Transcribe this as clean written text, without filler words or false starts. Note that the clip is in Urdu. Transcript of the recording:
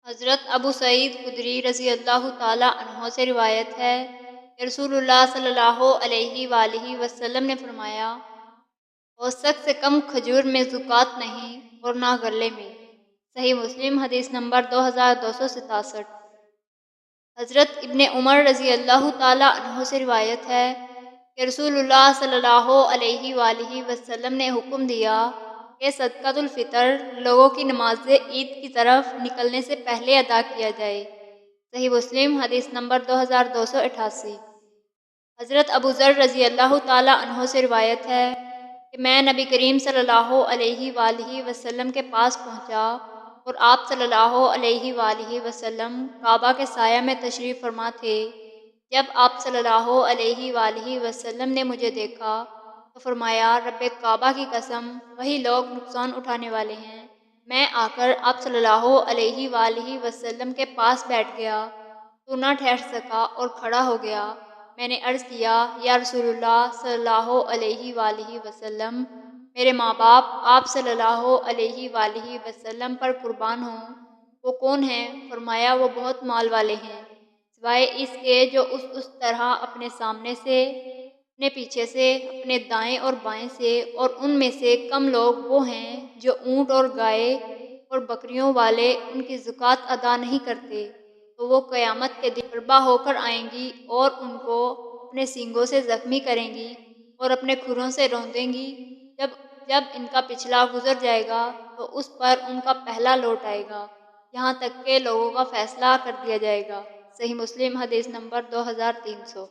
حضرت ابو سعید خدری رضی اللہ تعالیٰ عنہ سے روایت ہے کہ رسول اللہ صلی اللہ علیہ وآلہ وسلم نے فرمایا، اوسق سے کم کھجور میں زکوٰۃ نہیں اور نہ غلے میں۔ صحیح مسلم حدیث نمبر 2267۔ حضرت ابن عمر رضی اللہ تعالیٰ عنہ سے روایت ہے کہ رسول اللہ صلی اللہ علیہ وآلہ وسلم نے حکم دیا کہ صدقۃ الفطر لوگوں کی نماز عید کی طرف نکلنے سے پہلے ادا کیا جائے۔ صحیح مسلم حدیث نمبر 2288۔ حضرت ابو ذر رضی اللہ تعالیٰ عنہ سے روایت ہے کہ میں نبی کریم صلی اللہ علیہ وآلہ وسلم کے پاس پہنچا اور آپ صلی اللہ علیہ وآلہ وسلم کعبہ کے سایہ میں تشریف فرما تھے۔ جب آپ صلی اللہ علیہ وآلہ وسلم نے مجھے دیکھا تو فرمایا، رب کعبہ کی قسم، وہی لوگ نقصان اٹھانے والے ہیں۔ میں آ کر آپ صلی اللہ علیہ وآلہ وسلم کے پاس بیٹھ گیا تو نہ ٹھہر سکا اور کھڑا ہو گیا۔ میں نے عرض کیا، یا رسول اللہ صلی اللہ علیہ وآلہ وسلم، میرے ماں باپ آپ صلی اللہ علیہ وآلہ وسلم پر قربان ہوں، وہ کون ہیں؟ فرمایا، وہ بہت مال والے ہیں، سوائے اس کے جو اس طرح اپنے سامنے سے، اپنے پیچھے سے، اپنے دائیں اور بائیں سے، اور ان میں سے کم لوگ وہ ہیں جو اونٹ اور گائے اور بکریوں والے ان کی زکوٰۃ ادا نہیں کرتے، تو وہ قیامت کے دن برپا ہو کر آئیں گی اور ان کو اپنے سینگوں سے زخمی کریں گی اور اپنے کھروں سے روندیں گی۔ جب ان کا پچھلا گزر جائے گا تو اس پر ان کا پہلا لوٹ آئے گا، یہاں تک کہ لوگوں کا فیصلہ کر دیا جائے گا۔ صحیح مسلم حدیث نمبر 2300۔